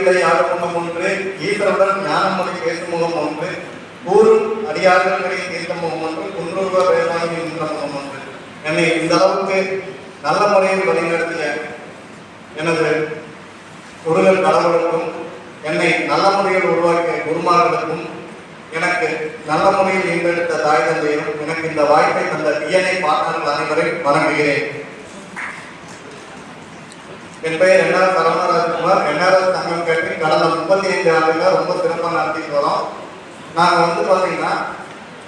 விலை ஆகமுகம் ஒன்று, ஈசருடன் ஞானமொழி பேசும் முகம் ஒன்று, கூறும் அடியார்களை தீர்த்த முகம் ஒன்று, குன்றுருவ வேதாங்கி என்ற முகம் ஒன்று. என்னை இந்த அளவுக்கு நல்ல முறையில் வழிநடத்திய எனது குருகள் கடவுளுக்கும், என்னை நல்ல முறையில் உருவாக்கிய குருமார்களுக்கும், எனக்கு நல்ல முறையில் ஈண்டெடுத்த தாய் தந்தையும், எனக்கு இந்த வாய்ப்பை தந்த டிஎன்ஏ பார்ட்னர்கள் அனைவரையும் வணங்குகிறேன். என் பெயர் என்ஆர் சரவணராஜ்குமார். என்ஆர்எஸ் தங்கம் கேட்டரிங் கடந்த 35 ஆண்டுகள் ரொம்ப சிறப்பாக நடத்திட்டு வரோம். நாங்கள் பார்த்தீங்கன்னா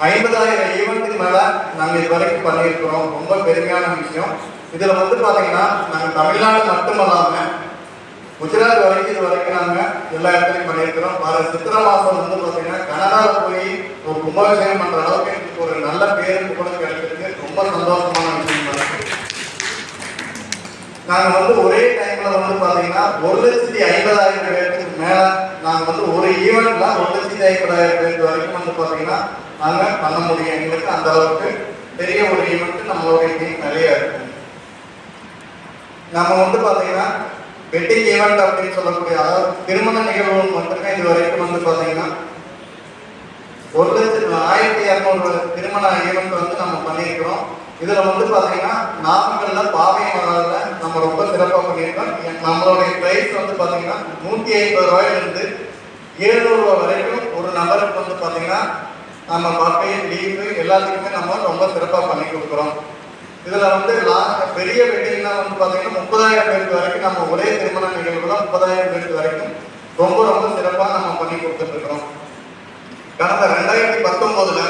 50,000 ஈவெண்ட்டுக்கு மேலே நாங்கள் இது வரைக்கும் பண்ணியிருக்கிறோம். ரொம்ப பெருமையான விஷயம். இதில் பார்த்தீங்கன்னா நாங்கள் தமிழ்நாடு மட்டுமல்லாமல் குஜராத் வரைக்கும் இது வரைக்கும் நாங்கள் எல்லா இடத்துலையும் பண்ணியிருக்கிறோம். வர சித்திரை மாதம் பார்த்தீங்கன்னா கனடாவில் போய் ஒரு கும்பாபிஷேகம் பண்ணுற அளவுக்கு எங்களுக்கு ஒரு நல்ல பேருக்கு கூட கிடைக்கிறது ரொம்ப சந்தோஷமான விஷயம். நாங்கள் ஒரே டைமில் பார்த்தீங்கன்னா 1,50,000 பேருக்கு மேலே நாங்கள் ஒரு ஈவெண்ட்ல 1,50,000 பேருக்கு வரைக்கும் பார்த்தீங்கன்னா நாங்கள் பண்ண முடியும். எங்களுக்கு அந்த அளவுக்கு பெரிய ஒரு ஈவெண்ட் நம்மளுடைய டீம் நிறைய இருக்கு. நம்ம பார்த்தீங்கன்னா வெட்டிங் ஈவெண்ட் அப்படின்னு சொல்லக்கூடிய, அதாவது திருமண நிகழ்வு மட்டுமே இது வரைக்கும் பார்த்தீங்கன்னா 1,00,200 திருமண ஈவெண்ட் நம்ம பண்ணியிருக்கிறோம். இதில் பார்த்தீங்கன்னா நாமக்கல்ல பாவை மகாலில் நம்ம ரொம்ப சிறப்பாக பண்ணியிருக்கோம். நம்மளுடைய ப்ரைஸ் பார்த்தீங்கன்னா 150 ரூபாயிலிருந்து 700 ரூபா வரைக்கும் ஒரு நபருக்கு பார்த்தீங்கன்னா நம்ம பஃபே லீவு எல்லாத்துக்குமே நம்ம ரொம்ப சிறப்பாக பண்ணி கொடுக்குறோம். இதில் பெரிய வெட்டிங்னா பார்த்தீங்கன்னா 30,000 பேருக்கு வரைக்கும் நம்ம ஒரே திருமண நிகழ்வுல 30,000 பேருக்கு வரைக்கும் ரொம்ப ரொம்ப சிறப்பாக நம்ம பண்ணி கொடுத்துட்ருக்கிறோம். கடந்த 2019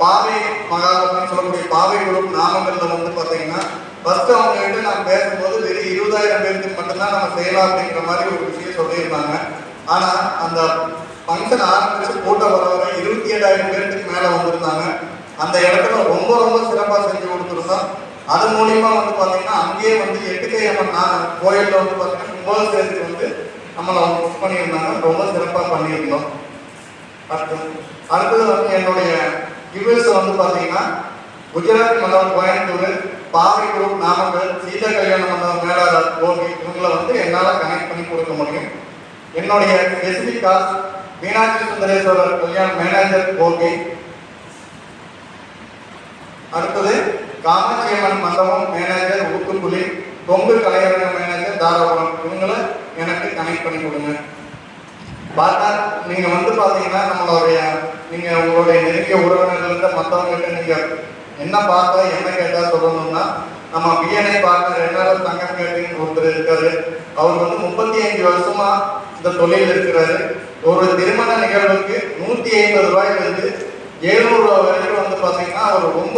பாவை மகால் அப்படின்னு சொல்லக்கூடிய பாவை குரூப் நாமக்கல்ல பார்த்தீங்கன்னா ஃபர்ஸ்ட் அவங்ககிட்ட நான் பேசும்போது வெறும் 20,000 பேருக்கு மட்டும்தான் நம்ம செய்யலாம் அப்படிங்கிற மாதிரி ஒரு விஷயம் சொல்லியிருந்தாங்க. ஆனால் அந்த ஃபங்க்ஷன் ஆரம்பிச்சு கூட்டம் வர 27,000 பேருக்கு மேலே வந்திருந்தாங்க. அந்த இடத்துல ரொம்ப ரொம்ப சிறப்பாக செஞ்சு கொடுத்துருந்தோம். அது மூலியமா பார்த்தீங்கன்னா அங்கேயே 8K கோயிலில் பார்த்தீங்கன்னா கும்பாபிஷேகத்துக்கு நம்மளை அவங்க புக் பண்ணியிருந்தாங்க. ரொம்ப சிறப்பாக பண்ணியிருந்தோம். அடுத்தது என்னுடைய யூஎஸ் பார்த்தீங்கன்னா குஜராத் மண்டபம் கோயம்புத்தூர், பாவை குரூப் நாமக்கல், சீதா கல்யாண மண்டபம் மேலாளர் கோபி, இவங்களை என்னால் கனெக்ட் பண்ணி கொடுக்க முடியும். என்னுடைய ஸ்பெசிபிக் காஸ்ட் மீனாட்சி சுந்தரேஸ்வரர் கல்யாண மேனேஜர் கோபி. அடுத்தது காமாட்சியம்மன் மண்டபம் மேனேஜர் ஊத்துக்குழி, கொங்கு கலையரங்க மேனேஜர் தாராபுரம், இவங்களை எனக்கு கனெக்ட் பண்ணி கொடுங்க. பார்த்தா நீங்கள் பார்த்தீங்கன்னா நீங்கள் உங்களுடைய நெருங்கிய உறவினர்கள்ட்ட மற்றவங்ககிட்ட நீங்கள் என்ன பார்த்தா என்ன கேட்டால் சொல்லணும்னா, நம்ம பிஎன்ஐ பார்ட்னர் என்ஆர்எஸ் தங்கம் கேட்டரிங் ஒருத்தர் இருக்காரு. அவர் 35 வருஷமா இந்த தொழில் இருக்கிறாரு. ஒரு திருமண நிகழ்வுக்கு 150 ரூபாயிலிருந்து 700 ரூபா வரைக்கும் பார்த்தீங்கன்னா அவர் ரொம்ப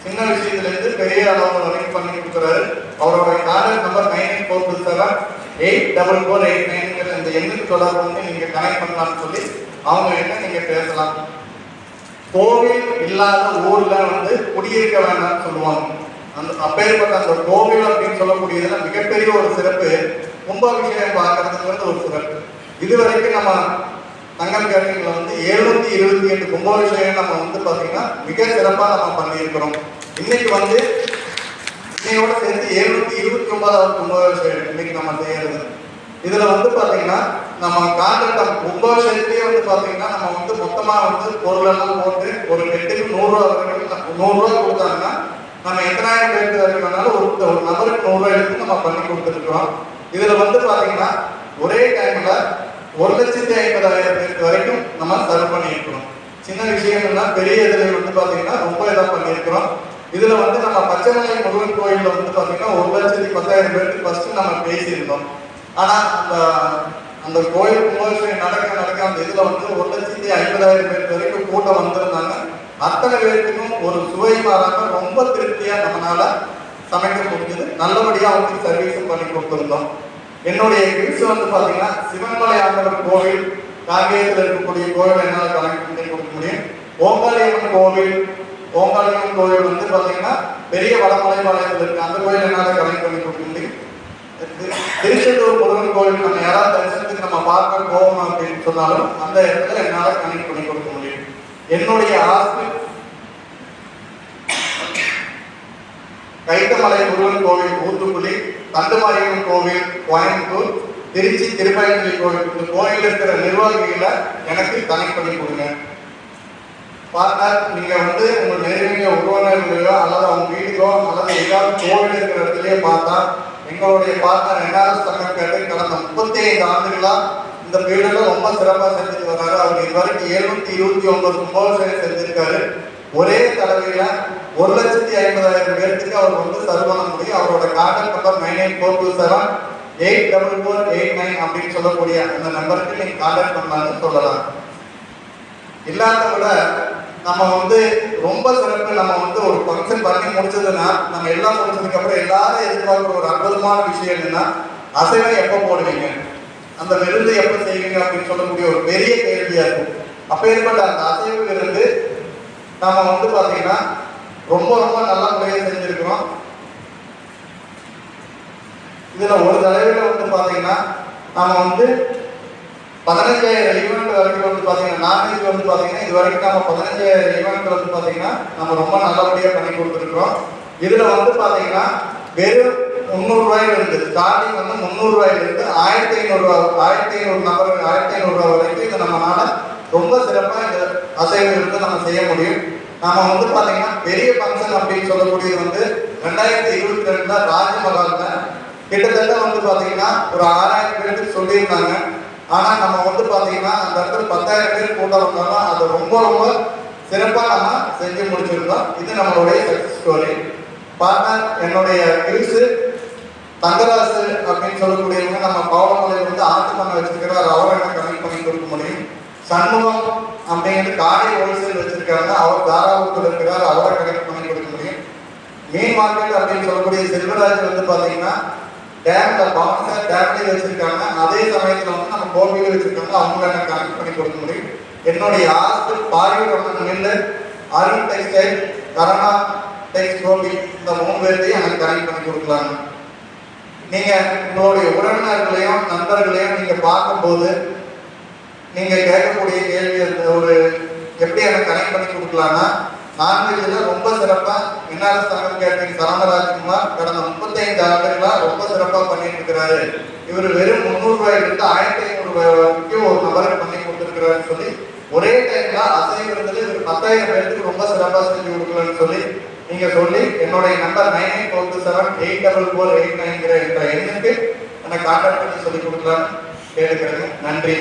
சின்ன விஷயத்துலேருந்து பெரிய அளவு வரைக்கும் பண்ணி கொடுக்குறாரு. அவருடைய கான்டாக்ட் நம்பர் 9847784489 இந்த எண்ணுக்கு தொடர்பு நீங்கள் கனெக்ட் பண்ணலாம்னு சொல்லி அவங்க என்ன நீங்கள் பேசலாம். கோவில் இல்லாத ஊரில் குடியிருக்க வேண்டாம்னு சொல்லுவாங்க. அப்பேற்பட்ட அந்த கோவில் அப்படின்னு சொல்லக்கூடியதுல மிகப்பெரிய ஒரு சிறப்பு கும்பாபிஷேகம் பார்க்கறதுங்கிறது ஒரு சிறப்பு. இதுவரைக்கும் நம்ம தங்கம் கேட்டரிங்ல 728 கும்பாபிஷேகம் நம்ம பார்த்தீங்கன்னா மிக சிறப்பாக நம்ம பண்ணியிருக்கிறோம். இன்னைக்கு இன்னையோட சேர்த்து 729வது கும்பாபிஷேகம் இன்னைக்கு நம்ம செய்யறது. இதுல பார்த்தீங்கன்னா நம்ம கான்ட்ராக்ட் கும்பாபிஷேகத்திலேயே பார்த்தீங்கன்னா நம்ம மொத்தமாக பொருளெல்லாம் போட்டு ஒரு கெட்டுக்கு 100 ரூபா வரைக்கும் 100 ரூபா கொடுத்தாங்கன்னா நம்ம எத்தனாயிரம் பேருக்கு வரைக்கும் வேணாலும் ஒரு நபருக்கு 100 ரூபா எடுத்து நம்ம பண்ணி கொடுத்துருக்கிறோம். இதுல பார்த்தீங்கன்னா ஒரே டைம்ல 1,50,000 பேருக்கு வரைக்கும் நம்ம சர்வ் பண்ணியிருக்கிறோம். சின்ன விஷயம்னா பெரிய இதில் பார்த்தீங்கன்னா ரொம்ப இதாக பண்ணியிருக்கிறோம். இதுல நம்ம பச்சைமலை முருகன் கோயிலில் பார்த்தீங்கன்னா 1,10,000 பேருக்கு ஃபர்ஸ்ட் நம்ம பேசியிருந்தோம். ஆனால் அந்த கோயில் கும்பாபிஷேகம் நடக்க அந்த இதில் 1,50,000 பேருக்கு வரைக்கும் கூட்டம் வந்திருந்தாங்க. அத்தனை பேருக்கும் ஒரு சுவை மாறாம ரொம்ப திருப்தியாக நம்மளால சமைக்க முடிஞ்சது. நல்லபடியாக அவங்களுக்கு சர்வீஸும் பண்ணி கொடுத்துருந்தோம். என்னுடைய கிட்ஸ் பார்த்தீங்கன்னா சிவன்மலை ஆண்டவர் கோவில், காங்கேயத்தில் இருக்கக்கூடிய கோவில் என்னால் கனெக்ட் பண்ணி கொடுக்க முடியும். ஓங்காளியம்மன் கோவில் பார்த்தீங்கன்னா பெரிய வடமலைப்பாளையத்தில் இருக்கு. அந்த கோயில் என்னால் கனெக்ட் பண்ணி கொடுக்க முடியும். திருச்செந்தூர் முருகன் கோவில் நம்ம யாராவது தரிசனத்துக்கு நம்ம பார்க்க போகணும் அப்படின்னு சொன்னாலும் அந்த இடத்துல என்னால் கனெக்ட் பண்ணி கொடுக்க முடியும். என்னுடைய ஆசை கைத்தமலை முருகன் கோவில் ஊத்துக்குழி, தண்டுமாரியம்மன் கோவில் கோயம்புத்தூர், திருச்சி திருப்பயணிலை கோயில், இந்த கோயில் இருக்கிற நிர்வாகிகளை எனக்கு கனெக்ட் பண்ணி கொடுங்க. பார்ட்னர், நீங்க வந்து உங்க நெருங்கிய உறவினர்களையோ அல்லது அவங்க வீட்டுக்கோ அல்லது ஏதாவது கோவில் இருக்கிற இடத்துலயே பார்த்தா எங்களுடைய பார்ட்னர் என்ஆர்எஸ் தங்கக்கேட்டு கடந்த 35 ஆண்டுகளா இந்த ஃபீல்டில் ரொம்ப சிறப்பாக செஞ்சுட்டு வர்றாரு. அவர் இதுவரைக்கும் 729 கும்பாபிஷேகம் செஞ்சிருக்காரு. ஒரே தடவையில 1,50,000 பேருக்கு அவர் வந்து சர்வ் பண்ண முடியும். அவரோட கான்டாக்ட் நம்பர் 9942784489 அப்படின்னு சொல்லக்கூடிய அந்த நம்பருக்கு நீங்க கான்டாக்ட் பண்ணலாம்னு சொல்லலாம். இல்லாத விட நம்ம வந்து ரொம்ப சிறப்பு, நம்ம வந்து ஒரு ஃபங்க்ஷன் பண்ணி முடிச்சதுன்னா நம்ம எல்லாம் முடிச்சதுக்கு அப்புறம் எல்லாரும் எதிர்பார்க்குற ஒரு அற்புதமான விஷயம் என்னன்னா, அசைவம் எப்போ போடுவீங்க, அந்த விருந்து எப்போ செய்வீங்க அப்படின்னு சொல்லக்கூடிய ஒரு பெரிய கேள்வியா இருக்கும். அப்பேற்பட்ட அந்த அசைவ விருந்து நம்ம வந்து பார்த்தீங்கன்னா ரொம்ப ரொம்ப நல்ல முறையாக செஞ்சிருக்கிறோம். இதுல ஒரு தலைவரில் வந்து பார்த்தீங்கன்னா நம்ம வந்து 15,000 ஈவெண்ட் வரைக்கும் வந்து பார்த்தீங்கன்னா நான்வெஜ் வந்து பார்த்தீங்கன்னா இது வரைக்கும் நம்ம 15,000 ஈவெண்ட் வந்து பார்த்தீங்கன்னா நம்ம ரொம்ப நல்லபடியாக பண்ணி கொடுத்துருக்குறோம். இதில் வந்து பார்த்தீங்கன்னா வெறும் 300 ரூபாயிலிருந்து ஸ்டார்டிங் வந்து 300 ரூபாயிலிருந்து 1,500 ரூபா 1,500 நபர் 1,500 ரூபா வரைக்கும் இது நம்மளால ரொம்ப சிறப்பாக இந்த அசைவ விருந்து நம்ம செய்ய முடியும். நம்ம வந்து பார்த்தீங்கன்னா பெரிய ஃபங்க்ஷன் அப்படின்னு சொல்லக்கூடியது வந்து 2022 ராஜமகால்ல கிட்டத்தட்ட வந்து பார்த்தீங்கன்னா ஒரு 6,000 பேருக்கு சொல்லியிருந்தாங்க. ஆனால் நம்ம வந்து பார்த்தீங்கன்னா அந்த இடத்துல 10,000 பேர் கூட்டம் வந்தாலும் அதை ரொம்ப ரொம்ப சிறப்பாக நம்ம செஞ்சு முடிச்சிருந்தோம். இது நம்மளுடைய சக்ஸஸ் ஸ்டோரி. பார்ட்னர் என்னுடைய கில்ஸு தங்கராசு அப்படின்னு சொல்லக்கூடியவங்க நம்ம பவளமலையில் வந்து ஆட்டு பண்ண வச்சிருக்கிறார். அவரை எனக்கு கனெக்ட் பண்ணி கொடுக்க முடியும். சண்முகம் அப்படிங்கிறது காடை ஹோல்சேல் வச்சிருக்காங்க, அவர் தாராபுரத்தில் இருக்கிறார், அவரை கனெக்ட் பண்ணி கொடுக்க முடியும். மீன் மார்க்கெட் அப்படின்னு சொல்லக்கூடிய செல்வராஜ் வந்து பார்த்தீங்கன்னா டேம்ல பவன்சார் டேம்லேயே வச்சிருக்காங்க. அதே சமயத்தில் வந்து நம்ம கோவிலில் வச்சிருக்காங்க, அவங்க எனக்கு கனெக்ட் பண்ணி கொடுக்க முடியும். என்னுடைய ஆஸ்து பாரியூர் மில்லு, அருண் டெக்ஸ்டைல், கரணா டெக்ஸ் கோபி, இந்த 3 பேர்த்தையும் எனக்கு கனெக்ட் பண்ணி கொடுக்கலாங்க. நீங்க உங்களுடைய உறவினர்களையும் நண்பர்களையும் நீங்க பார்க்கும்போது நீங்க கேட்கக்கூடிய கேள்வி ஒரு எப்படி எனக்கு கனெக்ட் பண்ணி கொடுக்கலாம்னா, நான்வெஜ்ல ரொம்ப சிறப்பா என்ஆர்எஸ் தமிழ் கேட்டரிங் சரவணராஜ்குமார் கடந்த 35 ஆண்டுகளா ரொம்ப சிறப்பா பண்ணிட்டு இருக்கிறாரு. இவர் வெறும் 300 ரூபாயிலிருந்து 1,500 ரூபாய் வரைக்கும் ஒரு நபருக்கு பண்ணி கொடுத்துருக்கிறாருன்னு சொல்லி ஒரே டைம்ல அசைவ விருந்துல இவர் 10,000 பேருக்கு ரொம்ப சிறப்பா செஞ்சு கொடுக்கலான்னு சொல்லி நீங்க சொல்லி என்னுடைய நம்பர் 9847844899 என்ற எண்ணுக்கு என்னை கான்டாக்ட் பண்ணி சொல்லி கொடுக்கலாம்னு கேட்டுக்கிறேன். நன்றி.